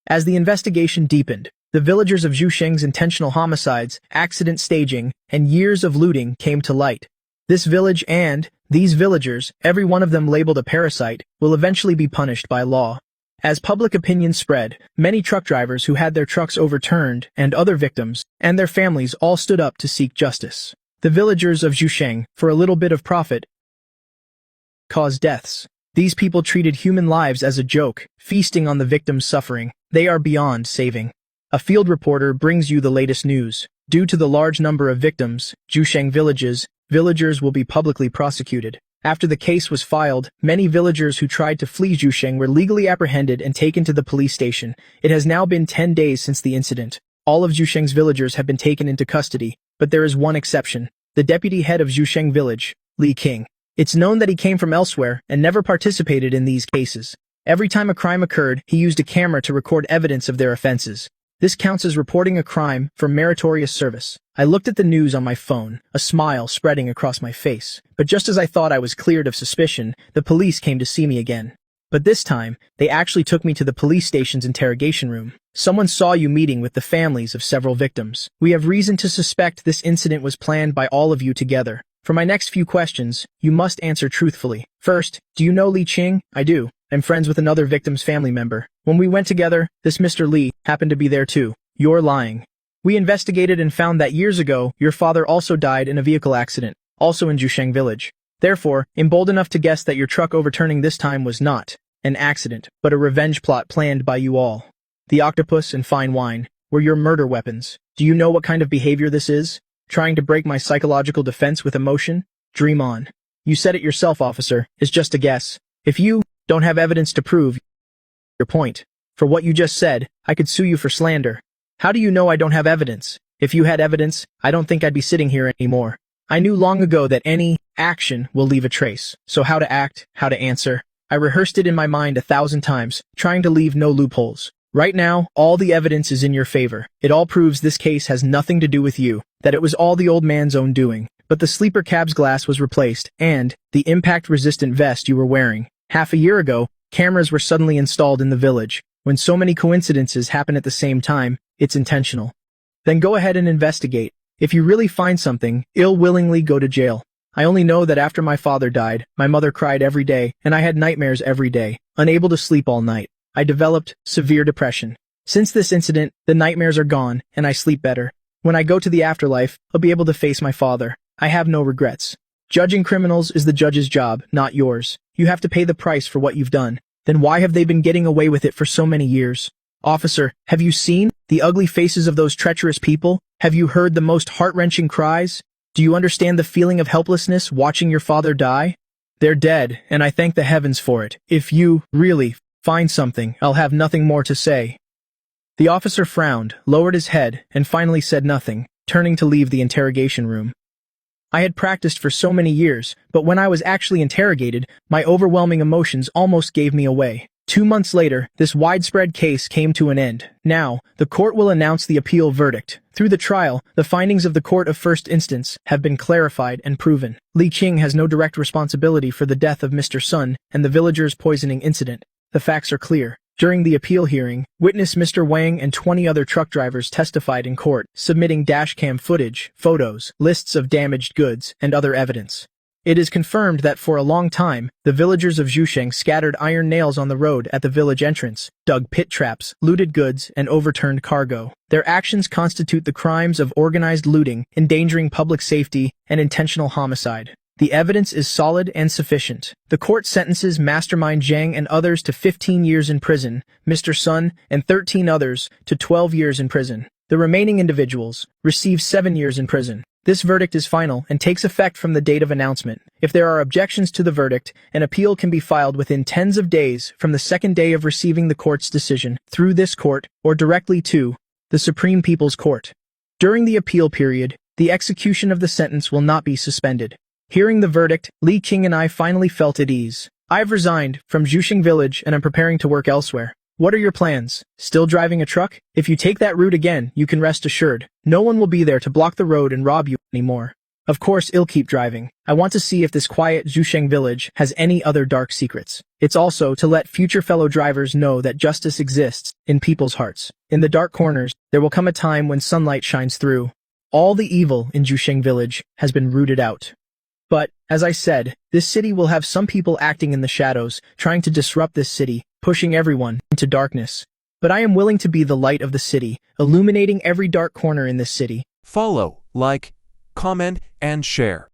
As the investigation deepened, the villagers of Zhusheng's intentional homicides, accident staging, and years of looting came to light. This village and these villagers, every one of them labeled a parasite, will eventually be punished by law. As public opinion spread, many truck drivers who had their trucks overturned and other victims and their families all stood up to seek justice. The villagers of Zhusheng, for a little bit of profit, caused deaths. These people treated human lives as a joke, feasting on the victims' suffering. They are beyond saving. A field reporter brings you the latest news. Due to the large number of victims, Zhusheng villagers will be publicly prosecuted. After the case was filed, many villagers who tried to flee Zhusheng were legally apprehended and taken to the police station. It has now been 10 days since the incident. All of Zhusheng's villagers have been taken into custody, but there is one exception. The deputy head of Zhusheng village, Li Qing. It's known that he came from elsewhere and never participated in these cases. Every time a crime occurred, he used a camera to record evidence of their offenses. This counts as reporting a crime for meritorious service. I looked at the news on my phone, a smile spreading across my face. But just as I thought I was cleared of suspicion, the police came to see me again. But this time, they actually took me to the police station's interrogation room. Someone saw you meeting with the families of several victims. We have reason to suspect this incident was planned by all of you together. For my next few questions, you must answer truthfully. First, do you know Li Qing? I do. I'm friends with another victim's family member. When we went together, this Mr. Li happened to be there too. You're lying. We investigated and found that years ago, your father also died in a vehicle accident, also in Zhusheng village. Therefore, I'm bold enough to guess that your truck overturning this time was not an accident, but a revenge plot planned by you all. The octopus and fine wine were your murder weapons. Do you know what kind of behavior this is? Trying to break my psychological defense with emotion? Dream on. You said it yourself, officer. It's just a guess. If you don't have evidence to prove your point, for what you just said, I could sue you for slander. How do you know I don't have evidence? If you had evidence, I don't think I'd be sitting here anymore. I knew long ago that any action will leave a trace. So how to act, how to answer. I rehearsed it in my mind 1,000 times, trying to leave no loopholes. Right now, all the evidence is in your favor. It all proves this case has nothing to do with you, that it was all the old man's own doing. But the sleeper cab's glass was replaced, and the impact-resistant vest you were wearing. Half a year ago, cameras were suddenly installed in the village. When so many coincidences happen at the same time, it's intentional. Then go ahead and investigate. If you really find something, willingly go to jail. I only know that after my father died, my mother cried every day, and I had nightmares every day, unable to sleep all night. I developed severe depression. Since this incident, the nightmares are gone, and I sleep better. When I go to the afterlife, I'll be able to face my father. I have no regrets. Judging criminals is the judge's job, not yours. You have to pay the price for what you've done. Then why have they been getting away with it for so many years? Officer, have you seen the ugly faces of those treacherous people? Have you heard the most heart-wrenching cries? Do you understand the feeling of helplessness watching your father die? They're dead, and I thank the heavens for it. If you really find something, I'll have nothing more to say. The officer frowned, lowered his head, and finally said nothing, turning to leave the interrogation room. I had practiced for so many years, but when I was actually interrogated, my overwhelming emotions almost gave me away. 2 months later, this widespread case came to an end. Now, the court will announce the appeal verdict. Through the trial, the findings of the court of first instance have been clarified and proven. Li Qing has no direct responsibility for the death of Mr. Sun and the villagers' poisoning incident. The facts are clear. During the appeal hearing, witness Mr. Wang and 20 other truck drivers testified in court, submitting dashcam footage, photos, lists of damaged goods, and other evidence. It is confirmed that for a long time, the villagers of Zhusheng scattered iron nails on the road at the village entrance, dug pit traps, looted goods, and overturned cargo. Their actions constitute the crimes of organized looting, endangering public safety, and intentional homicide. The evidence is solid and sufficient. The court sentences Mastermind Zhang and others to 15 years in prison, Mr. Sun and 13 others to 12 years in prison. The remaining individuals receive 7 years in prison. This verdict is final and takes effect from the date of announcement. If there are objections to the verdict, an appeal can be filed within tens of days from the second day of receiving the court's decision, through this court, or directly to the Supreme People's Court. During the appeal period, the execution of the sentence will not be suspended. Hearing the verdict, Li Qing and I finally felt at ease. I've resigned from Zhusheng village and I'm preparing to work elsewhere. What are your plans? Still driving a truck? If you take that route again, you can rest assured. No one will be there to block the road and rob you anymore. Of course, I'll keep driving. I want to see if this quiet Zhusheng village has any other dark secrets. It's also to let future fellow drivers know that justice exists in people's hearts. In the dark corners, there will come a time when sunlight shines through. All the evil in Zhusheng village has been rooted out. But, as I said, this city will have some people acting in the shadows, trying to disrupt this city, pushing everyone into darkness. But I am willing to be the light of the city, illuminating every dark corner in this city. Follow, like, comment, and share.